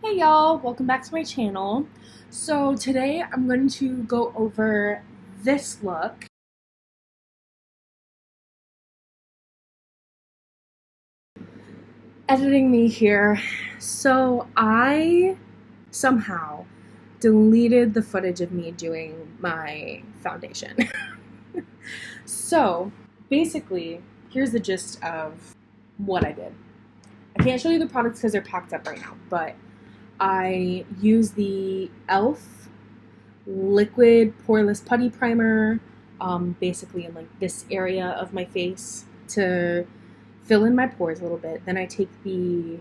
Hey y'all, welcome back to my channel. So today I'm going to go over this look. Editing me here. So I somehow deleted the footage of me doing my foundation. So basically, here's the gist of what I did. I can't show you the products because they're packed up right now, but I use the e.l.f. liquid poreless putty primer, basically in like this area of my face to fill in my pores a little bit. Then I take the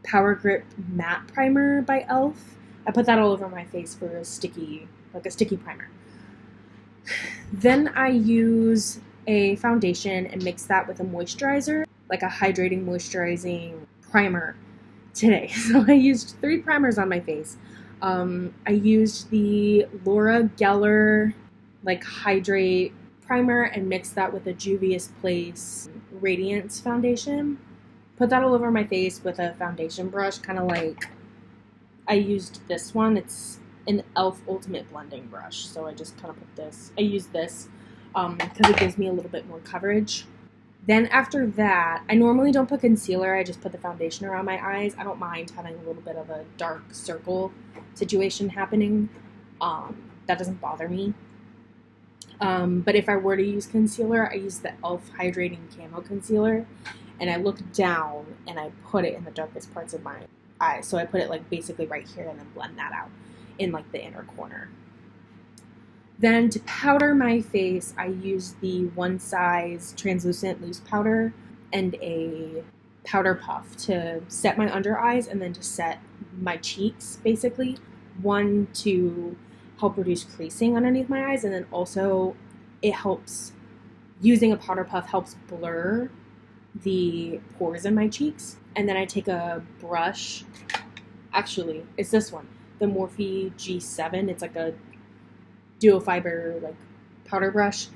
Power Grip matte primer by e.l.f. I put that all over my face for a sticky primer. Then I use a foundation and mix that with a moisturizer, like a hydrating moisturizing primer today. So I used 3 primers on my face. I used the Laura Geller Hydrate primer and mixed that with a Juvia's Place Radiance foundation. Put that all over my face with a foundation brush, kind of like I used this one. It's an e.l.f. Ultimate Blending Brush. So I just kind of put this, I use this because it gives me a little bit more coverage. Then after that, I normally don't put concealer, I just put the foundation around my eyes. I don't mind having a little bit of a dark circle situation happening. That doesn't bother me. But if I were to use concealer, I use the e.l.f. Hydrating Camo Concealer, and I look down and I put it in the darkest parts of my eyes. So I put it like basically right here and then blend that out in like the inner corner. Then to powder my face, I use the One Size translucent loose powder and a powder puff to set my under eyes and then to set my cheeks, basically. One, to help reduce creasing underneath my eyes, and then also it helps, using a powder puff helps blur the pores in my cheeks. And then I take a brush, actually, it's this one, the Morphe G7. It's like a duo fiber powder brush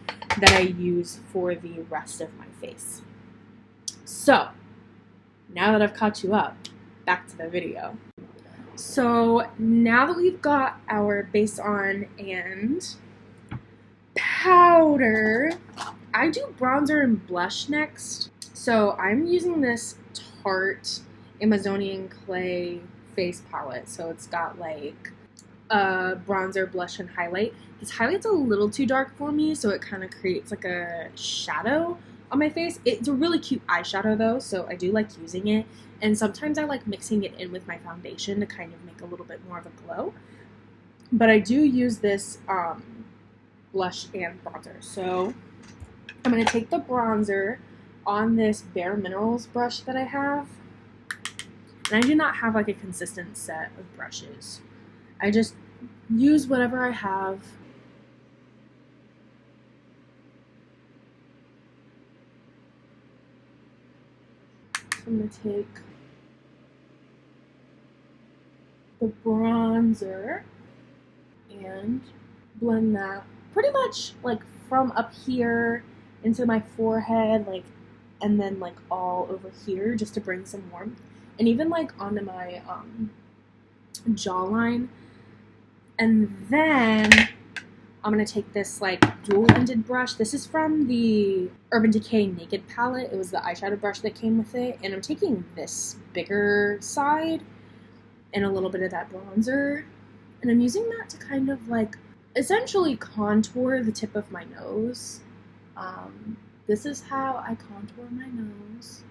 that I use for the rest of my face. So now that I've caught you up, back to the video. So now that we've got our base on and powder, I do bronzer and blush next. So I'm using this Tarte Amazonian Clay face palette. So it's got like a bronzer, blush, and highlight. This highlight's a little too dark for me, so it kind of creates like a shadow on my face. It's a really cute eyeshadow though, so I do like using it. And sometimes I like mixing it in with my foundation to kind of make a little bit more of a glow. But I do use this blush and bronzer. So I'm going to take the bronzer on this Bare Minerals brush that I have. And I do not have like a consistent set of brushes. I just use whatever I have. So I'm going to take the bronzer and blend that pretty much like from up here into my forehead, and then like all over here, just to bring some warmth, and even like onto my jawline. And then I'm going to take this like dual-ended brush. This is from the Urban Decay Naked palette. It was the eyeshadow brush that came with it. And I'm taking this bigger side and a little bit of that bronzer. And I'm using that to kind of like essentially contour the tip of my nose. This is how I contour my nose.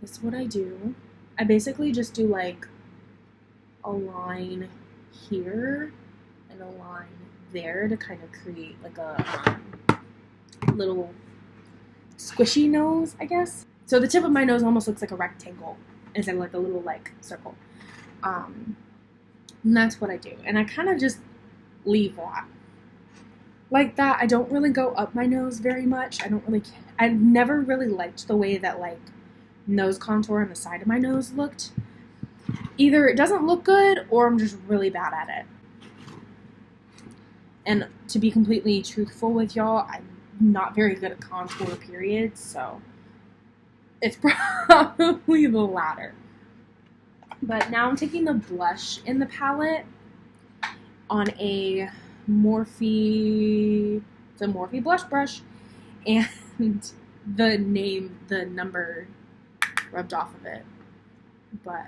This is what I do. I basically just do like a line here and a line there to kind of create like a little squishy nose, I guess. So the tip of my nose almost looks like a rectangle instead of like a little like circle. And that's what I do. And I kind of just leave that like that. I don't really go up my nose very much. I've never really liked the way that like nose contour on the side of my nose looked. Either it doesn't look good or I'm just really bad at it. And to be completely truthful with y'all, I'm not very good at contour, period, so it's probably the latter. But now I'm taking the blush in the palette on a Morphe blush brush, and the number rubbed off of it. But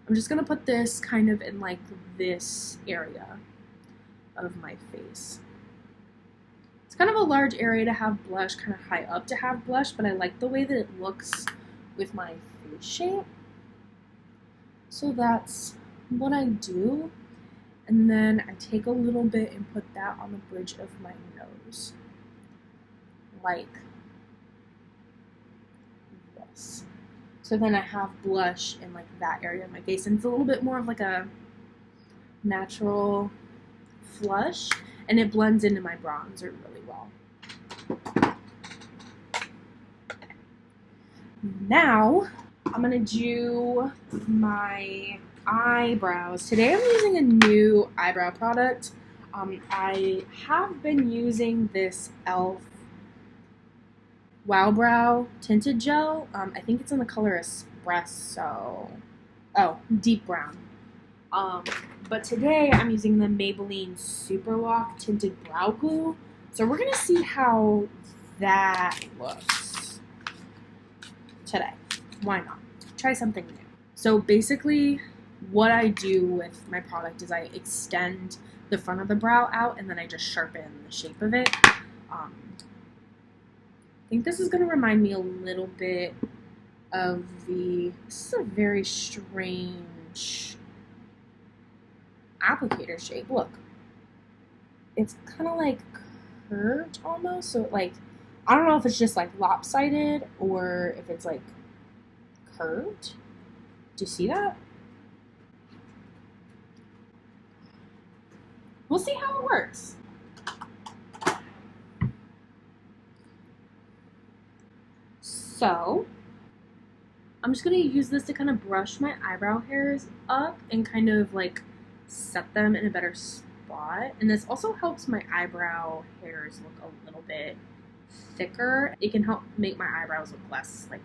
I'm just gonna put this kind of in like this area of my face. It's kind of a large area to have blush, kind of high up to have blush, but I like the way that it looks with my face shape. So that's what I do. And then I take a little bit and put that on the bridge of my nose. Like this. So then I have blush in like that area of my face. And it's a little bit more of like a natural flush. And it blends into my bronzer really well. Now, I'm going to do my eyebrows. Today I'm using a new eyebrow product. I have been using this e.l.f. Wow Brow Tinted Gel. I think it's in the color Espresso. Oh, deep brown. But today I'm using the Maybelline Super Lock Tinted Brow Glue. So we're going to see how that looks today. Why not? Try something new. So basically what I do with my product is I extend the front of the brow out and then I just sharpen the shape of it. I think this is going to remind me a little bit of this is a very strange applicator shape. Look, it's kind of like curved almost, so like I don't know if it's just like lopsided or if it's like curved. Do you see that? We'll see how it works. So I'm just gonna use this to kind of brush my eyebrow hairs up and kind of like set them in a better spot. And this also helps my eyebrow hairs look a little bit thicker. It can help make my eyebrows look less like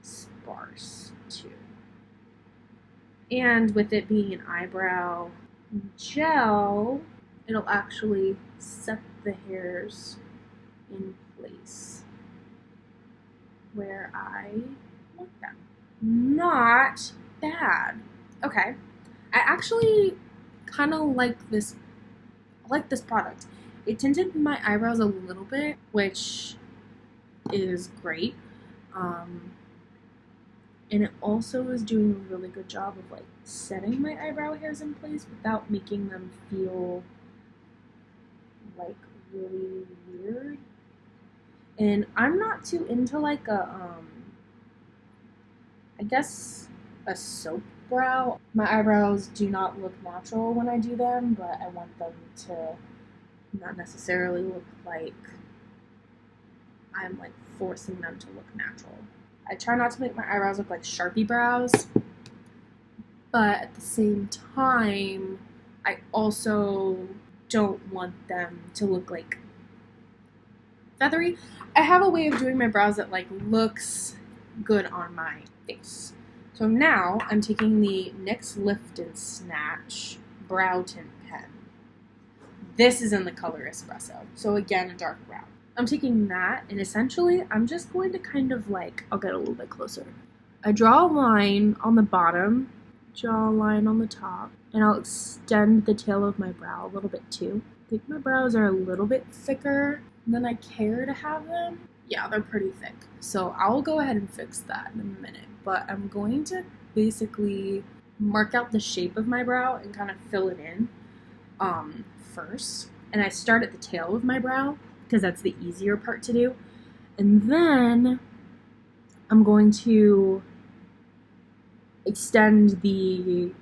sparse too. And with it being an eyebrow gel, it'll actually set the hairs in place where I want them. Not bad. Okay. I actually kind of like this. I like this product. It tinted my eyebrows a little bit, which is great. And it also is doing a really good job of like setting my eyebrow hairs in place without making them feel like really weird. And I'm not too into like a I guess a soap brow. My eyebrows do not look natural when I do them, but I want them to not necessarily look like I'm like forcing them to look natural. I try not to make my eyebrows look like Sharpie brows, but at the same time, I also don't want them to look like feathery. I have a way of doing my brows that like looks good on my face. So now I'm taking the NYX Lift and Snatch Brow Tint Pen. This is in the color Espresso, so again a dark brown. I'm taking that and essentially I'm just going to kind of like, I'll get a little bit closer. I draw a line on the bottom, draw a line on the top, and I'll extend the tail of my brow a little bit too. I think my brows are a little bit thicker than I care to have them. Yeah, they're pretty thick. So I'll go ahead and fix that in a minute. But I'm going to basically mark out the shape of my brow and kind of fill it in first. And I start at the tail of my brow because that's the easier part to do. And then I'm going to extend the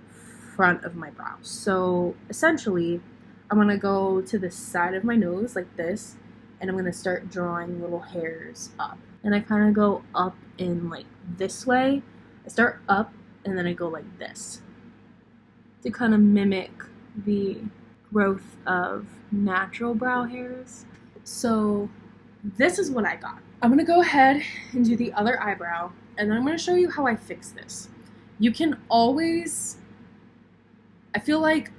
front of my brow. So essentially, I'm going to go to the side of my nose like this, and I'm going to start drawing little hairs up. And I kind of go up in like this way. I start up and then I go like this to kind of mimic the growth of natural brow hairs. So this is what I got. I'm going to go ahead and do the other eyebrow, and then I'm going to show you how I fix this. You can always I feel like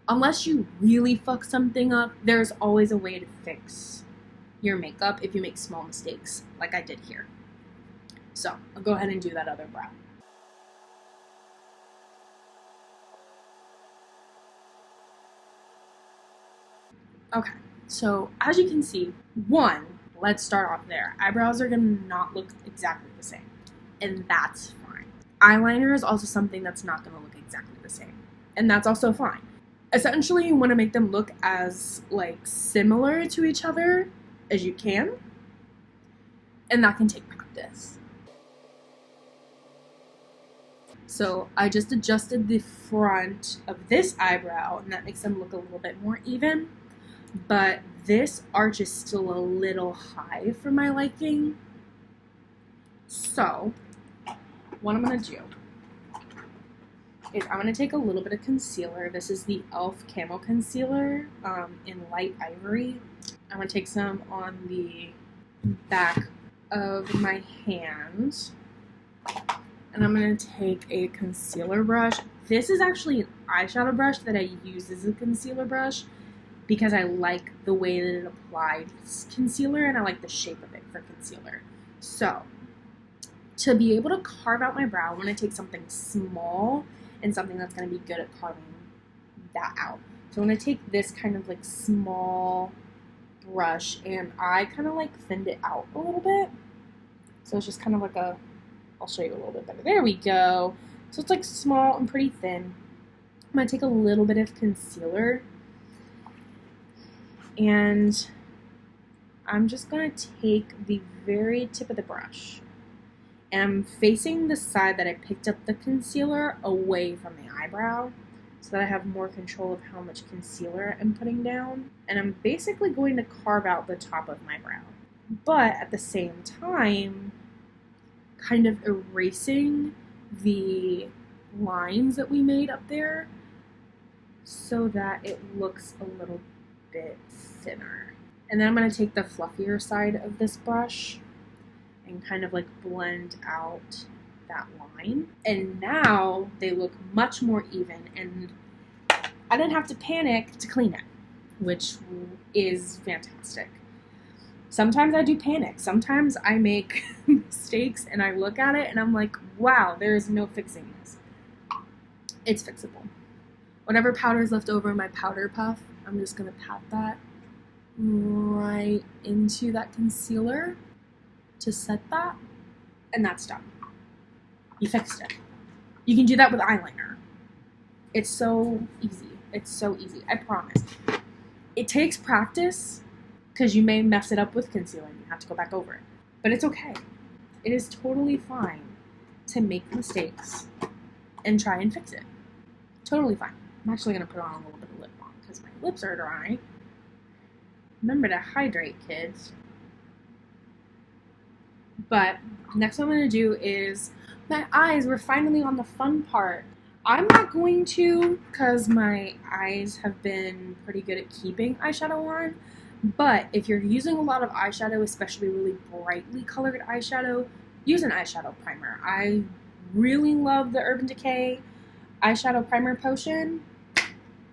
unless you really fuck something up, there's always a way to fix your makeup if you make small mistakes, like I did here. So I'll go ahead and do that other brow. Okay, so as you can see, let's start off there. Eyebrows are gonna not look exactly the same, and that's fine. Eyeliner is also something that's not gonna look exactly the same, and that's also fine. Essentially, you want to make them look as like similar to each other as you can, and that can take practice. So I just adjusted the front of this eyebrow, and that makes them look a little bit more even, but this arch is still a little high for my liking. So what I'm going to do is I'm going to take a little bit of concealer. This is the e.l.f. Camo Concealer in Light Ivory. I'm going to take some on the back of my hand. And I'm going to take a concealer brush. This is actually an eyeshadow brush that I use as a concealer brush because I like the way that it applies concealer and I like the shape of it for concealer. So, to be able to carve out my brow, I'm going to take something small and something that's going to be good at carving that out. So I'm going to take this kind of like small brush and I kind of like thinned it out a little bit. So it's just kind of like a, I'll show you a little bit better. There we go. So it's like small and pretty thin. I'm going to take a little bit of concealer and I'm just going to take the very tip of the brush and I'm facing the side that I picked up the concealer away from the eyebrow so that I have more control of how much concealer I'm putting down. And I'm basically going to carve out the top of my brow, but at the same time kind of erasing the lines that we made up there so that it looks a little bit thinner. And then I'm going to take the fluffier side of this brush and kind of like blend out that line. And now they look much more even and I didn't have to panic to clean it, which is fantastic. Sometimes I do panic. Sometimes I make mistakes and I look at it and I'm like, wow, there is no fixing this. It's fixable. Whatever powder is left over in my powder puff, I'm just going to pat that right into that concealer to set that, and that's done. You fixed it. You can do that with eyeliner. It's so easy. It's so easy. I promise. It takes practice because you may mess it up with concealer and you have to go back over it. But it's okay. It is totally fine to make mistakes and try and fix it. Totally fine. I'm actually going to put on a little bit of lip balm because my lips are dry. Remember to hydrate, kids. But next what I'm going to do is my eyes. We're finally on the fun part. I'm not going to because my eyes have been pretty good at keeping eyeshadow on. But if you're using a lot of eyeshadow, especially really brightly colored eyeshadow, use an eyeshadow primer. I really love the Urban Decay eyeshadow primer potion.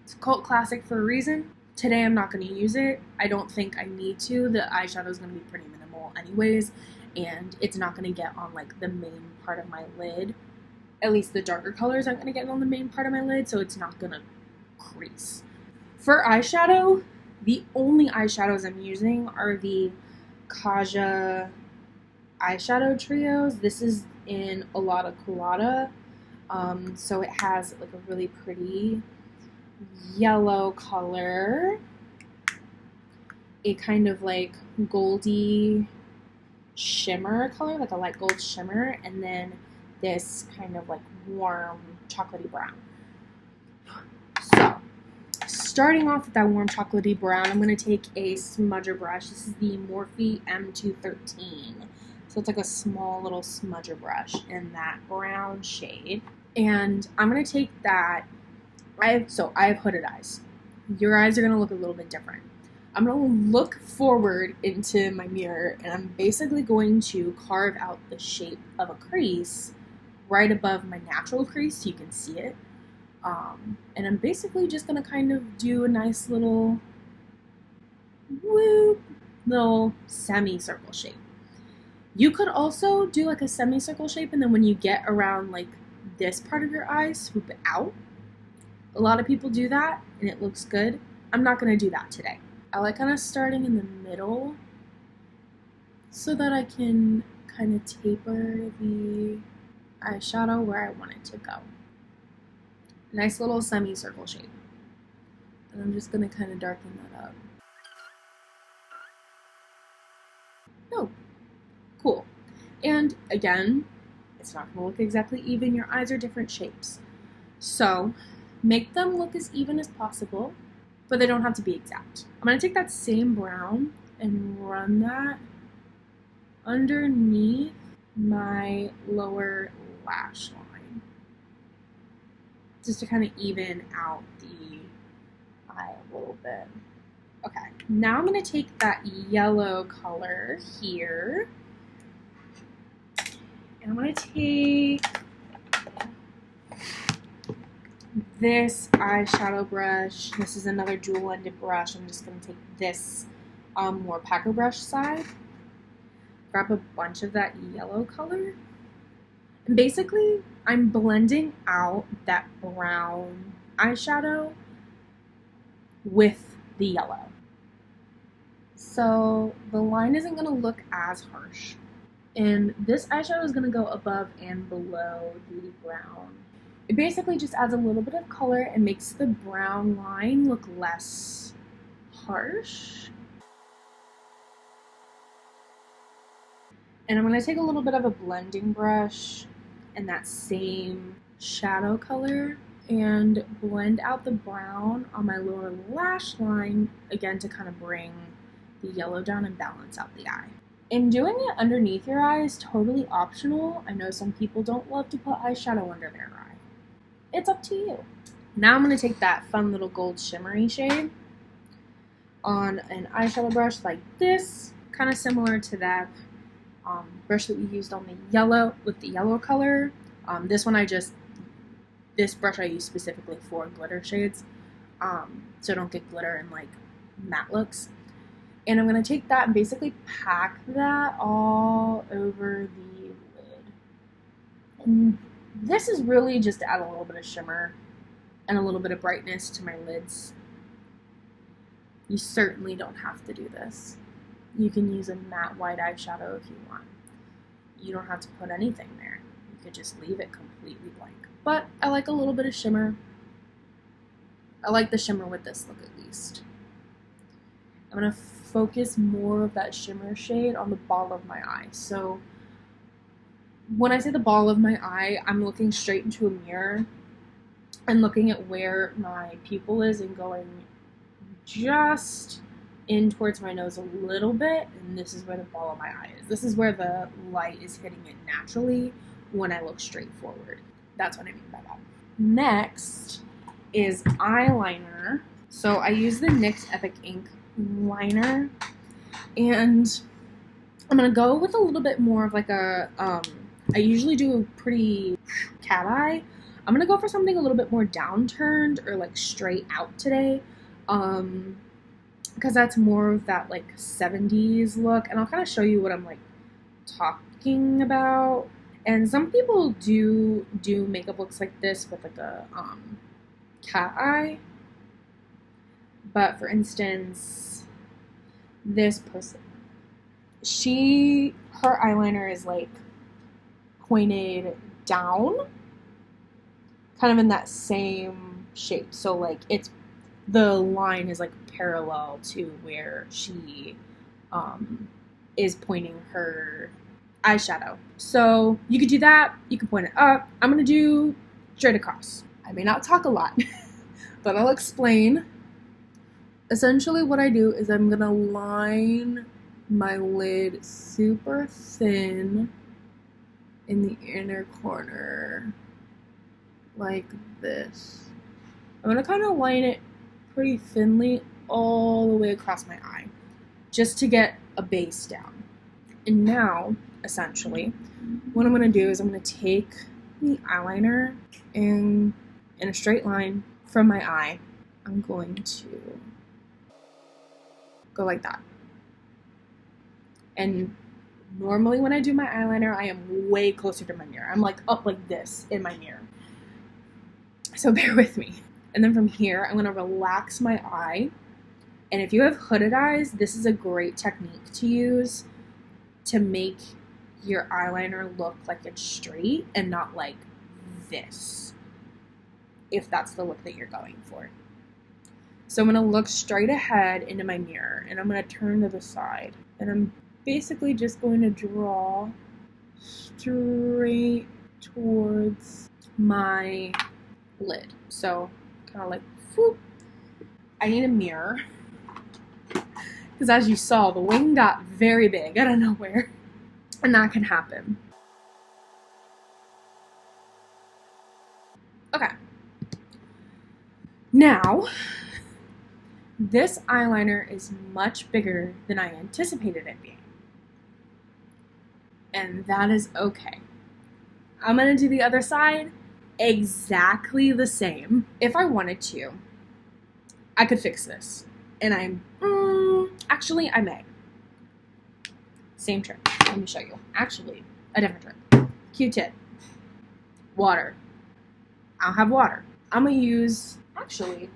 It's a cult classic for a reason. Today I'm not going to use it. I don't think I need to. The eyeshadow is going to be pretty minimal anyways, and it's not going to get on like the main part of my lid. At least the darker colors aren't going to get on the main part of my lid, so it's not going to crease. For eyeshadow, the only eyeshadows I'm using are the Kaja eyeshadow trios. This is in Olada Colada. So it has like a really pretty yellow color, a kind of like goldy shimmer color, like a light gold shimmer, and then this kind of like warm chocolatey brown. So starting off with that warm chocolatey brown, I'm going to take a smudger brush. This is the Morphe M213. So it's like a small little smudger brush in that brown shade. And I'm going to take that. I have hooded eyes. Your eyes are going to look a little bit different. I'm going to look forward into my mirror and I'm basically going to carve out the shape of a crease right above my natural crease so you can see it. And I'm basically just going to kind of do a nice little whoop, little semicircle shape. You could also do like a semicircle shape, and then when you get around like this part of your eye, swoop it out. A lot of people do that and it looks good. I'm not going to do that today. I like kind of starting in the middle so that I can kind of taper the eyeshadow where I want it to go. Nice little semicircle shape. And I'm just going to kind of darken that up. Oh, cool. And again, it's not going to look exactly even. Your eyes are different shapes. So make them look as even as possible, but they don't have to be exact. I'm going to take that same brown and run that underneath my lower lash line, just to kind of even out the eye a little bit. Okay, now I'm going to take that yellow color here, and I'm going to take this eyeshadow brush. This is another dual-ended brush. I'm just going to take this more packer brush side, grab a bunch of that yellow color, and basically I'm blending out that brown eyeshadow with the yellow. So the line isn't going to look as harsh. And this eyeshadow is going to go above and below the brown. It basically just adds a little bit of color and makes the brown line look less harsh. And I'm going to take a little bit of a blending brush and that same shadow color and blend out the brown on my lower lash line, again to kind of bring the yellow down and balance out the eye. And doing it underneath your eye is totally optional. I know some people don't love to put eyeshadow under their eye. It's up to you. Now I'm going to take that fun little gold shimmery shade on an eyeshadow brush like this, kind of similar to that brush that we used on the yellow, with the yellow color. This brush I use specifically for glitter shades, so I don't get glitter and like matte looks. And I'm going to take that and basically pack that all over the lid. And this is really just to add a little bit of shimmer and a little bit of brightness to my lids. You certainly don't have to do this. You can use a matte white eyeshadow if you want. You don't have to put anything there. You could just leave it completely blank. But I like a little bit of shimmer. I like the shimmer with this look at least. I'm going to focus more of that shimmer shade on the ball of my eye. So when I say the ball of my eye, I'm looking straight into a mirror and looking at where my pupil is and going just in towards my nose a little bit, and this is where the ball of my eye is. This is where the light is hitting it naturally when I look straight forward. That's what I mean by that. Next is eyeliner. So I use the NYX Epic Ink liner, and I'm going to go with a little bit more of like a, I usually do a pretty cat eye. I'm going to go for something a little bit more downturned or like straight out today, because that's more of that like 70s look, and I'll kind of show you what I'm like talking about. And some people do makeup looks like this with like a cat eye. But for instance, this person, her eyeliner is like pointed down, kind of in that same shape. So like the line is like parallel to where she is pointing her eyeshadow. So you could do that, you can point it up. I'm gonna do straight across. I may not talk a lot, but I'll explain. Essentially what I do is I'm gonna line my lid super thin in the inner corner like this. I'm gonna kind of line it pretty thinly all the way across my eye just to get a base down. And now, essentially, what I'm going to do is I'm going to take the eyeliner and in a straight line from my eye, I'm going to go like that. And normally when I do my eyeliner, I am way closer to my mirror. I'm like up like this in my mirror. So bear with me. And then from here, I'm going to relax my eye. And if you have hooded eyes, this is a great technique to use to make your eyeliner look like it's straight and not like this, if that's the look that you're going for. So I'm going to look straight ahead into my mirror, and I'm going to turn to the side. And I'm basically just going to draw straight towards my lid. So kind of like, whoop. I need a mirror because as you saw, the wing got very big out of nowhere, and that can happen. Okay. Now, this eyeliner is much bigger than I anticipated it being. And that is okay. I'm going to do the other side exactly the same. If I wanted to, I could fix this. And actually, I may. Same trick. Let me show you. Actually, a different trick. Q-tip. Water. I don't have water. I'm going to use, actually,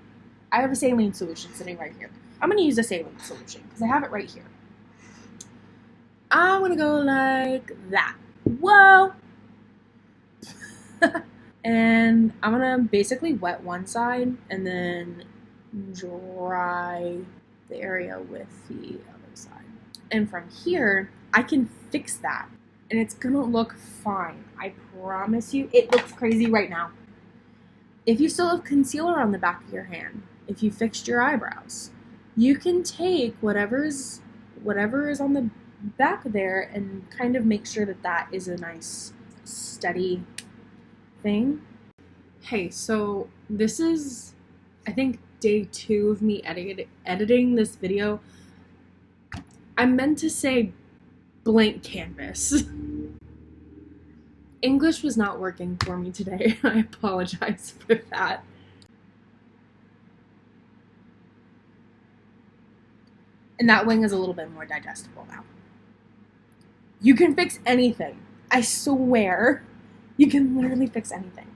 I have a saline solution sitting right here. I'm going to use a saline solution because I have it right here. I'm going to go like that. Whoa! And I'm going to basically wet one side and then dry the area with the other side. And from here, I can fix that. And it's going to look fine. I promise you. It looks crazy right now. If you still have concealer on the back of your hand, if you fixed your eyebrows, you can take whatever is on the back there and kind of make sure that that is a nice steady thing. Hey, so this is, I think, day 2 of me editing this video. I meant to say blank canvas. English was not working for me today. I apologize for that. And that wing is a little bit more digestible now. You can fix anything. I swear. You can literally fix anything.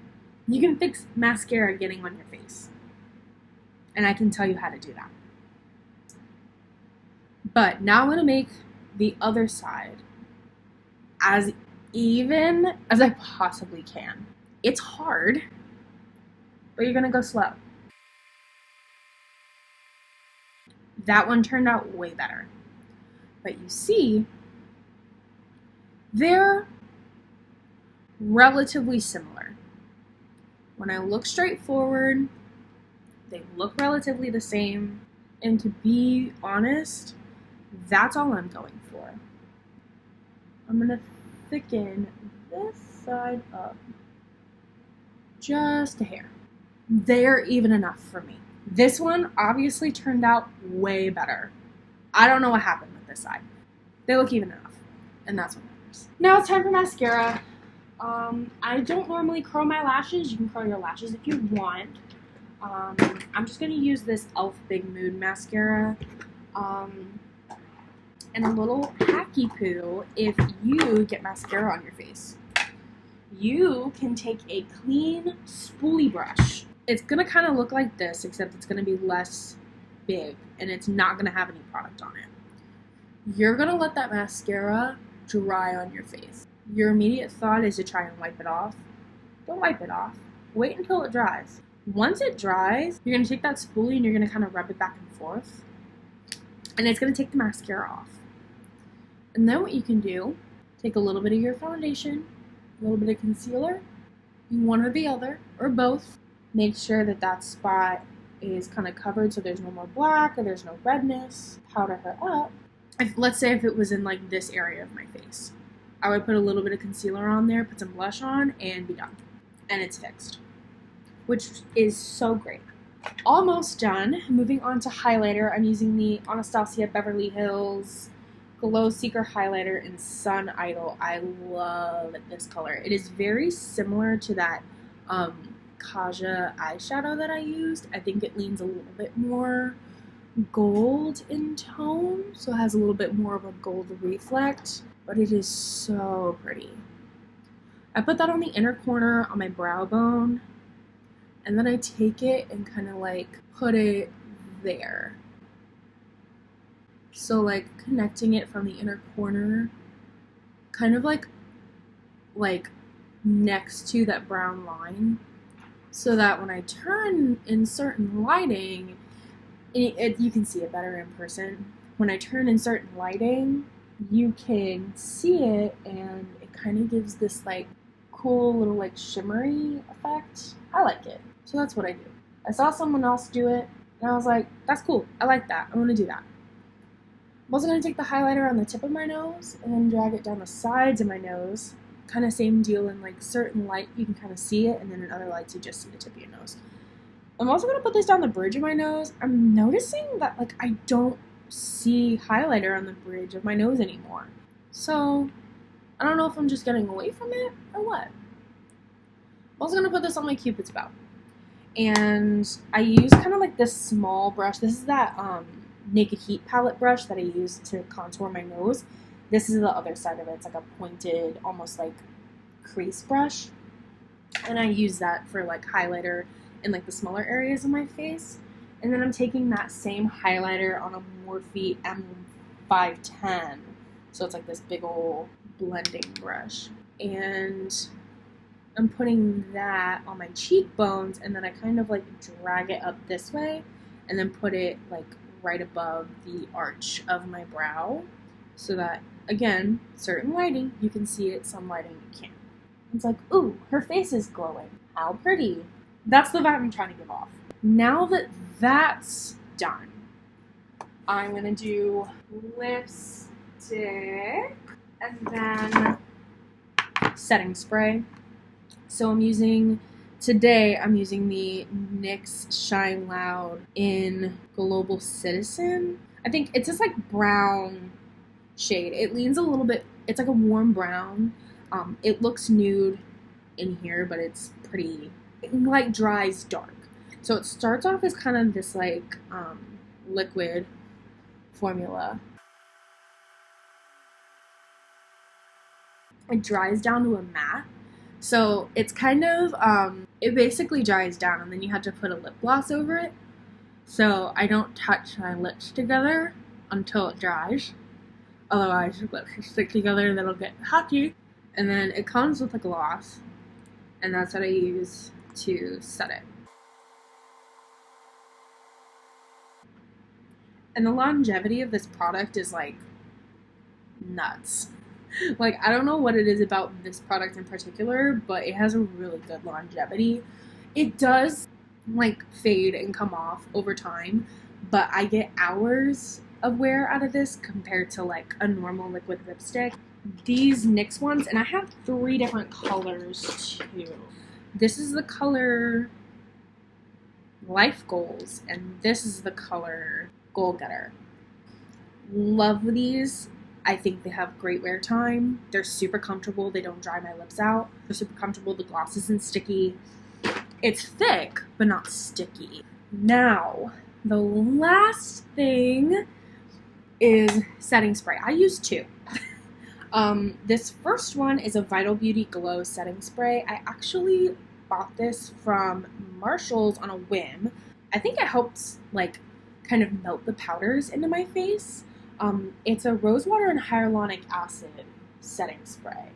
You can fix mascara getting on your face. And I can tell you how to do that. But now I'm going to make the other side as even as I possibly can. It's hard, but you're going to go slow. That one turned out way better. But you see, they're relatively similar. When I look straight forward, they look relatively the same. And to be honest, that's all I'm going for. I'm going to thicken this side up just a hair. They're even enough for me. This one obviously turned out way better. I don't know what happened with this side. They look even enough, and that's what matters. Now it's time for mascara. I don't normally curl my lashes. You can curl your lashes if you want. I'm just going to use this e.l.f. Big Mood mascara. And a little hacky poo if you get mascara on your face. You can take a clean spoolie brush. It's going to kind of look like this, except it's going to be less big, and it's not going to have any product on it. You're going to let that mascara dry on your face. Your immediate thought is to try and wipe it off. Don't wipe it off. Wait until it dries. Once it dries, you're going to take that spoolie and you're going to kind of rub it back and forth. And it's going to take the mascara off. And then what you can do, take a little bit of your foundation, a little bit of concealer, one or the other, or both. Make sure that that spot is kind of covered so there's no more black or there's no redness. Powder her up. Let's say if it was in like this area of my face, I would put a little bit of concealer on there, put some blush on, and be done. And it's fixed, which is so great. Almost done. Moving on to highlighter. I'm using the Anastasia Beverly Hills Glow Seeker Highlighter in Sun Idol. I love this color. It is very similar to that Kaja eyeshadow that I used. I think it leans a little bit more gold in tone, so it has a little bit more of a gold reflect, but it is so pretty. I put that on the inner corner on my brow bone, and then I take it and kind of like put it there. So like connecting it from the inner corner, kind of like next to that brown line, so that when I turn in certain lighting, you can see it better in person. When I turn in certain lighting, you can see it, and it kind of gives this like cool little like shimmery effect. I like it. So that's what I do. I saw someone else do it, and I was like, that's cool. I like that. I'm gonna do that. I'm also gonna take the highlighter on the tip of my nose and then drag it down the sides of my nose. Kind of same deal in like certain light, you can kind of see it, and then in other lights, you just see the tip of your nose. I'm also gonna put this down the bridge of my nose. I'm noticing that like I don't see highlighter on the bridge of my nose anymore. So I don't know if I'm just getting away from it or what. I'm also gonna put this on my Cupid's bow. And I use kind of like this small brush. This is that Naked Heat palette brush that I use to contour my nose. This is the other side of it. It's like a pointed, almost like crease brush. And I use that for like highlighter in like the smaller areas of my face. And then I'm taking that same highlighter on a Morphe M510. So it's like this big old blending brush. And I'm putting that on my cheekbones, and then I kind of like drag it up this way and then put it like right above the arch of my brow, so that, again, certain lighting, you can see it, some lighting you can't. It's like, ooh, her face is glowing. How pretty. That's the vibe I'm trying to give off. Now that that's done, I'm going to do lipstick and then setting spray. So I'm using the NYX Shine Loud in Global Citizen. I think it's just like brown shade. It leans a little bit, it's like a warm brown. It looks nude in here, but it's pretty, it like dries dark. So it starts off as kind of this like liquid formula. It dries down to a matte. So it's kind of, it basically dries down, and then you have to put a lip gloss over it. So I don't touch my lips together until it dries. Otherwise, your lips will stick together and it'll get hacky. And then it comes with a gloss, and that's what I use to set it. And the longevity of this product is like nuts. Like, I don't know what it is about this product in particular, but it has a really good longevity. It does, like, fade and come off over time, but I get hours of wear out of this compared to, like, a normal liquid lipstick. These NYX ones, and I have 3 different colors, too. This is the color Life Goals, and this is the color Goal Getter. Love these. I think they have great wear time. They're super comfortable. They don't dry my lips out. They're super comfortable. The gloss isn't sticky. It's thick, but not sticky. Now, the last thing is setting spray. I use 2. This first one is a Vital Beauty Glow setting spray. I actually bought this from Marshall's on a whim. I think it helps, like, kind of melt the powders into my face. It's a rosewater and hyaluronic acid setting spray.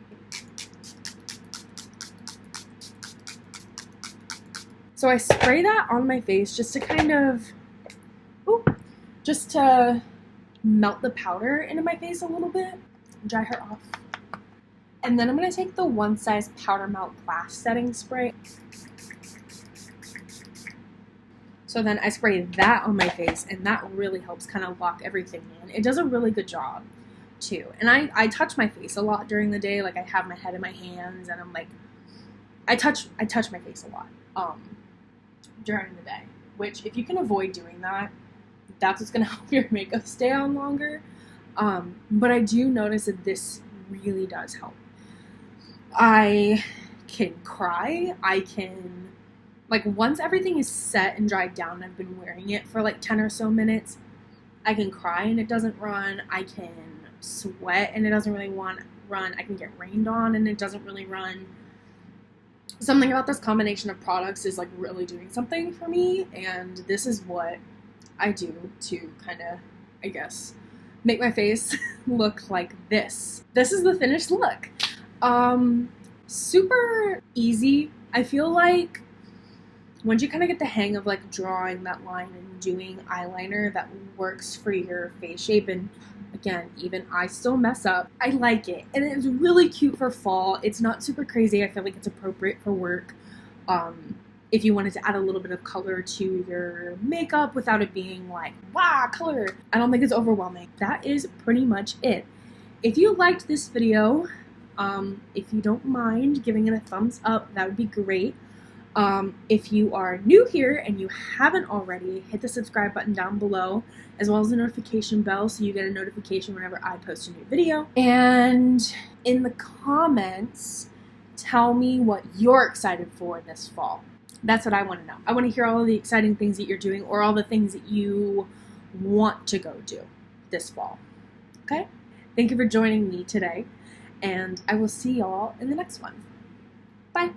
So I spray that on my face just to kind of, just to melt the powder into my face a little bit, dry her off. And then I'm going to take the One Size Powder Melt Lash setting spray. So then I spray that on my face, and that really helps kind of lock everything in. It does a really good job, too. And I touch my face a lot during the day. Like, I have my head in my hands, and I'm like, I touch my face a lot during the day. Which, if you can avoid doing that, that's what's going to help your makeup stay on longer. But I do notice that this really does help. I can cry. I can Like once everything is set and dried down and I've been wearing it for like 10 or so minutes, I can cry and it doesn't run. I can sweat and it doesn't really run. I can get rained on and it doesn't really run. Something about this combination of products is like really doing something for me, and this is what I do to kind of, I guess, make my face look like this. This is the finished look. Super easy. I feel like once you kind of get the hang of like drawing that line and doing eyeliner that works for your face shape, and again, even I still mess up, I like it. And it's really cute for fall. It's not super crazy. I feel like it's appropriate for work. If you wanted to add a little bit of color to your makeup without it being like, wow, color. I don't think it's overwhelming. That is pretty much it. If you liked this video, if you don't mind giving it a thumbs up, that would be great. If you are new here and you haven't already, hit the subscribe button down below, as well as the notification bell so you get a notification whenever I post a new video. And in the comments, tell me what you're excited for this fall. That's what I want to know. I want to hear all of the exciting things that you're doing, or all the things that you want to go do this fall. Okay? Thank you for joining me today, and I will see y'all in the next one. Bye.